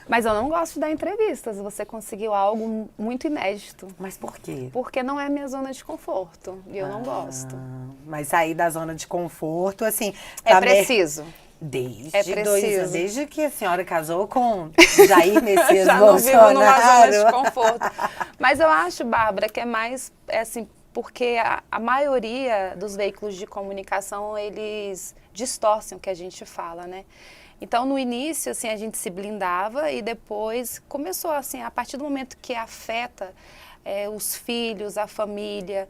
Mas eu não gosto de dar entrevistas. Você conseguiu algo muito inédito. Mas por quê? Porque não é minha zona de conforto. E eu não gosto. Mas sair da zona de conforto, assim... É preciso. Desde que a senhora casou com Jair Messias Já Bolsonaro. não vivo numa zona de conforto. Mas eu acho, Bárbara, que é mais, assim, porque a maioria dos veículos de comunicação, eles distorcem o que a gente fala, né? Então, no início, assim, a gente se blindava e depois começou, assim, a partir do momento que afeta os filhos, a família,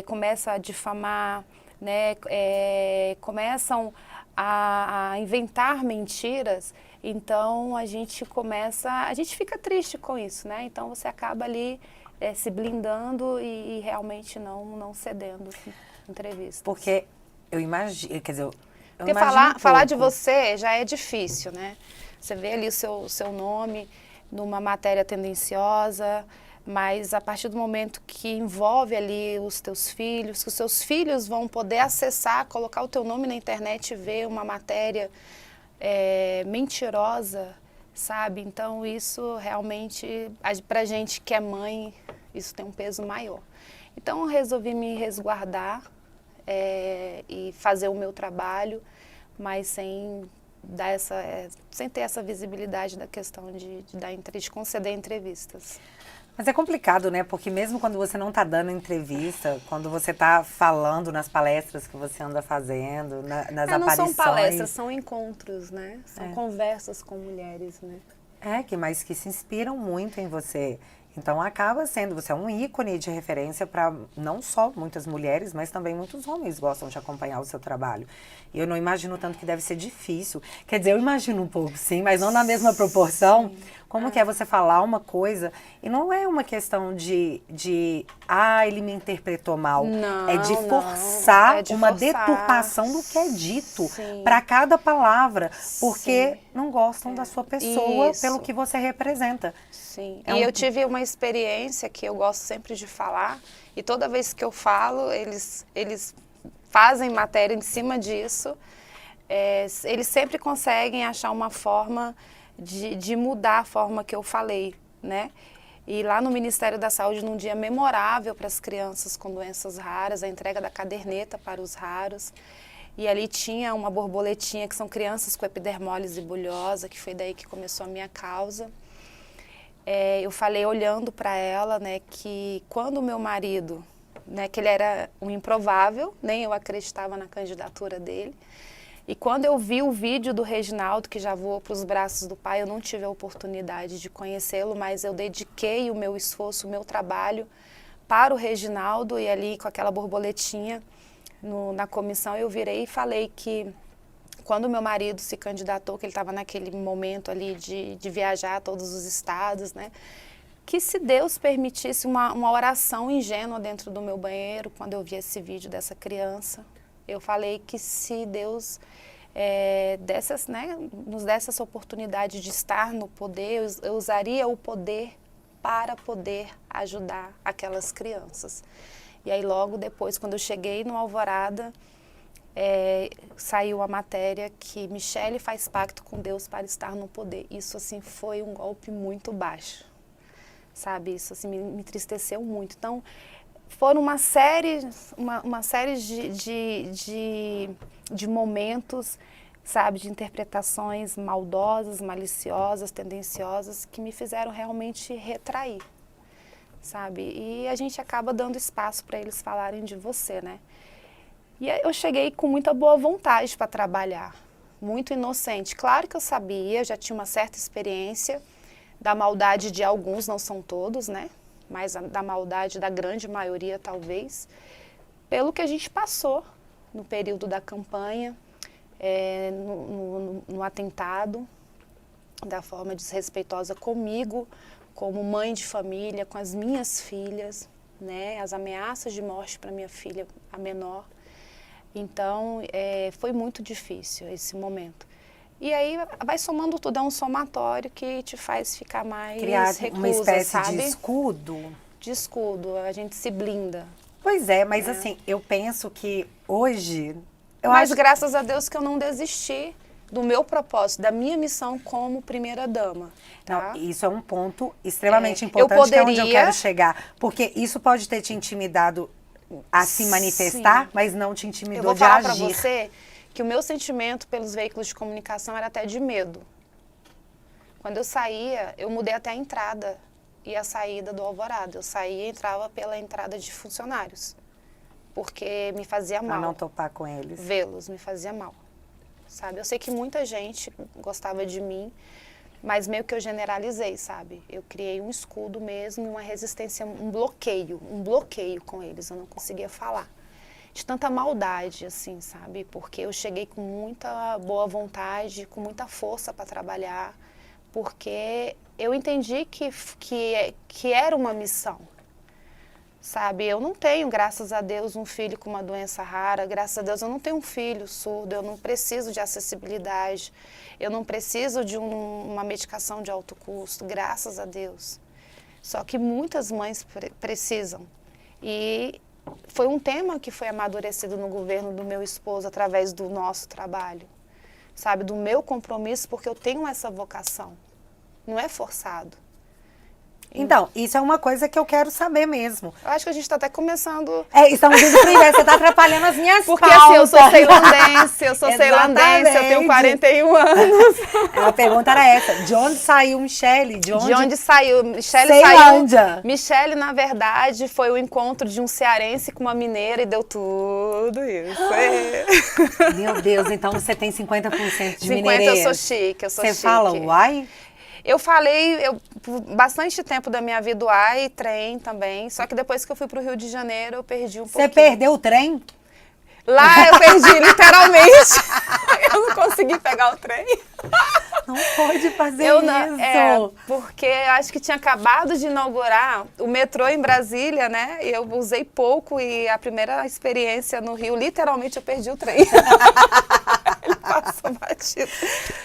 começa a difamar, né? Começam a inventar mentiras, então a gente fica triste com isso, né? Então você acaba ali se blindando e realmente não cedendo entrevistas. Porque eu imagino, quer dizer, porque falar de você já é difícil, né? Você vê ali o seu nome numa matéria tendenciosa, mas a partir do momento que envolve ali os teus filhos, que os seus filhos vão poder acessar, colocar o teu nome na internet e ver uma matéria mentirosa, sabe? Então isso realmente, pra gente que é mãe, isso tem um peso maior. Então eu resolvi me resguardar e fazer o meu trabalho, mas sem ter essa visibilidade da questão de conceder entrevistas. Mas é complicado, né? Porque mesmo quando você não está dando entrevista, quando você está falando nas palestras que você anda fazendo, nas aparições... Não são palestras, são encontros, né? São conversas com mulheres, né? Mas que se inspiram muito em você. Então acaba sendo, você é um ícone de referência para não só muitas mulheres, mas também muitos homens gostam de acompanhar o seu trabalho. E eu não imagino tanto que deve ser difícil. Quer dizer, eu imagino um pouco, sim, mas não na mesma proporção. Sim. Como que é você falar uma coisa e não é uma questão de ele me interpretou mal. Não, é de forçar uma forçar. Deturpação do que é dito para cada palavra, porque Sim. não gostam da sua pessoa Isso. pelo que você representa. Sim, eu tive uma experiência que eu gosto sempre de falar, e toda vez que eu falo, eles fazem matéria em cima disso, eles sempre conseguem achar uma forma de mudar a forma que eu falei, né? E lá no Ministério da Saúde, num dia memorável para as crianças com doenças raras, a entrega da caderneta para os raros, e ali tinha uma borboletinha, que são crianças com epidermólise bulhosa, que foi daí que começou a minha causa. Eu falei olhando para ela, né, que quando o meu marido, né, que ele era um improvável, nem eu acreditava na candidatura dele, e quando eu vi o vídeo do Reginaldo, que já voou para os braços do pai, eu não tive a oportunidade de conhecê-lo, mas eu dediquei o meu esforço, o meu trabalho para o Reginaldo, e ali com aquela borboletinha na comissão eu virei e falei que quando o meu marido se candidatou, que ele estava naquele momento ali de viajar a todos os estados, né? Que se Deus permitisse uma oração ingênua dentro do meu banheiro, quando eu vi esse vídeo dessa criança, eu falei que se Deus nos desse essa oportunidade de estar no poder, eu usaria o poder para poder ajudar aquelas crianças. E aí logo depois, quando eu cheguei no Alvorada, saiu a matéria que Michele faz pacto com Deus para estar no poder. Isso, assim, foi um golpe muito baixo, sabe? Isso, assim, me entristeceu muito. Então, foram uma série de momentos, sabe? De interpretações maldosas, maliciosas, tendenciosas, que me fizeram realmente retrair, sabe? E a gente acaba dando espaço para eles falarem de você, né? E eu cheguei com muita boa vontade para trabalhar, muito inocente. Claro que eu sabia, já tinha uma certa experiência da maldade de alguns, não são todos, né? Mas da maldade da grande maioria, talvez, pelo que a gente passou no período da campanha, no atentado, da forma desrespeitosa comigo, como mãe de família, com as minhas filhas, né? As ameaças de morte para minha filha, a menor. Então, foi muito difícil esse momento. E aí vai somando tudo, é um somatório que te faz ficar mais reclusa, uma espécie sabe? de escudo. De escudo, a gente se blinda. Pois é, mas assim, eu penso que hoje... Mas graças a Deus que eu não desisti do meu propósito, da minha missão como primeira-dama. Tá? Não, isso é um ponto extremamente eu importante, que é onde eu poderia- quero chegar. Porque isso pode ter te intimidado a se manifestar, Sim. mas não te Eu intimidou vou de falar para agir. você que o meu sentimento pelos veículos de comunicação era até de medo. Quando eu saía, eu mudei até a entrada e a saída do Alvorada. Eu saía e entrava pela entrada de funcionários, porque me fazia Pra mal. não topar com eles. Vê-los me fazia mal, sabe? Eu sei que muita gente gostava de mim, mas meio que eu generalizei, sabe? Eu criei um escudo mesmo, uma resistência, um bloqueio com eles. Eu não conseguia falar. De tanta maldade, assim, sabe? Porque eu cheguei com muita boa vontade, com muita força para trabalhar, porque eu entendi que era uma missão. Sabe, eu não tenho, graças a Deus, um filho com uma doença rara. Graças a Deus, eu não tenho um filho surdo. Eu não preciso de acessibilidade. Eu não preciso de uma medicação de alto custo, graças a Deus. Só que muitas mães precisam. E foi um tema que foi amadurecido no governo do meu esposo através do nosso trabalho. Sabe, do meu compromisso, porque eu tenho essa vocação. Não é forçado. Então, isso é uma coisa que eu quero saber mesmo. Eu acho que a gente está até começando. Estamos indo pro inverso, você tá atrapalhando as minhas Porque pautas. assim, eu sou ceilandense, eu tenho Exatamente. 41 anos. A pergunta era essa, de onde saiu Michele? De onde saiu? Michele Ceilândia. saiu. Michele, na verdade, foi o encontro de um cearense com uma mineira e deu tudo isso. Meu Deus, então você tem 50% de 50 mineirês. eu sou chique, eu sou Você chique. fala uai? Eu falei por bastante tempo da minha vida uai e trem também, só que depois que eu fui pro Rio de Janeiro eu perdi um pouquinho. Você perdeu o trem? Lá eu perdi, literalmente. Eu não consegui pegar o trem. Não pode fazer Eu não, isso. porque eu acho que tinha acabado de inaugurar o metrô em Brasília, né? E eu usei pouco e a primeira experiência no Rio, literalmente eu perdi o trem. Ele passou batido.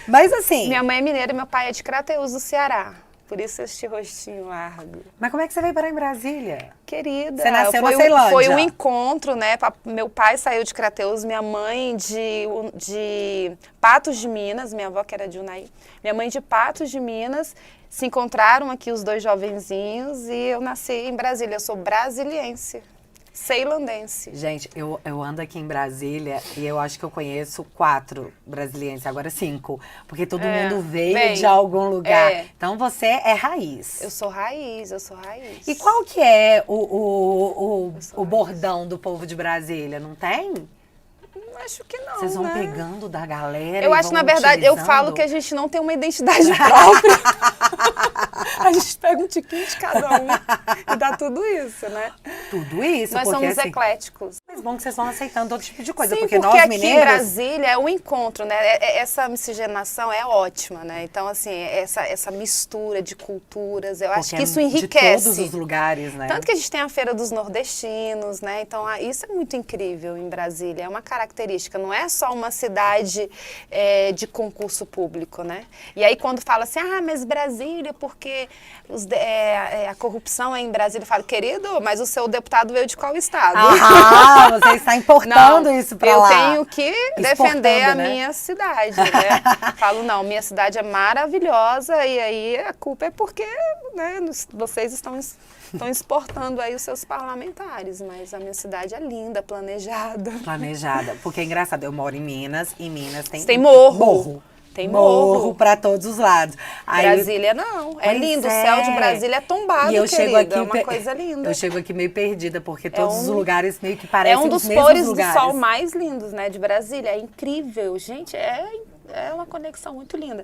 Mas assim, Minha mãe é mineira e meu pai é de Crateús, do Ceará. Por isso este rostinho largo. mas como é que você veio parar em Brasília? Querida, Você nasceu na foi Ceilândia. Foi um encontro, né? Meu pai saiu de Crateús, minha mãe de Patos de Minas, minha avó que era de Unai, minha mãe de Patos de Minas, se encontraram aqui os dois jovenzinhos e eu nasci em Brasília. Eu sou brasiliense, ceilandense. Gente, eu ando aqui em Brasília e eu acho que eu conheço 4 brasilienses, agora 5. Porque todo mundo veio de algum lugar. Então você é raiz. Eu sou raiz, eu sou raiz. E qual que é o bordão do povo de Brasília? Não tem? Acho que não, Vocês vão né? pegando da galera Eu e acho, vão na verdade, eu utilizando? falo que a gente não tem uma identidade própria. A gente pega um tiquinho de cada um e dá tudo isso, né? Tudo isso, Nós porque somos assim, ecléticos. mas bom que vocês vão aceitando todo tipo de coisa, Sim, porque porque nós aqui em mineiros... Brasília é um encontro, né? Essa miscigenação é ótima, né? Então, assim, essa mistura de culturas, eu acho porque que isso é enriquece. de todos os lugares, né? Tanto que a gente tem a Feira dos Nordestinos, né? Então, isso é muito incrível em Brasília. É uma característica, não é só uma cidade de concurso público, né? E aí, quando fala assim, mas Brasília, porque a corrupção é em Brasília, eu falo, querido, mas o seu deputado veio de qual estado? Você está importando isso pra lá. Eu tenho que defender a né? minha cidade, né? Falo, não, minha cidade é maravilhosa e aí a culpa é porque, né, vocês estão exportando aí os seus parlamentares, mas a minha cidade é linda, planejada. Planejada, porque é engraçado, eu moro em Minas, e Minas tem morro. Tem morro. Pra todos os lados. Aí, Brasília não, é pois lindo, o céu de Brasília é tombado, e eu chego aqui, é uma coisa linda. Eu chego aqui meio perdida, porque todos os lugares meio que parecem É um os dos mesmos pôres lugares. do sol mais lindos, né, de Brasília. É incrível, gente, é uma conexão muito linda.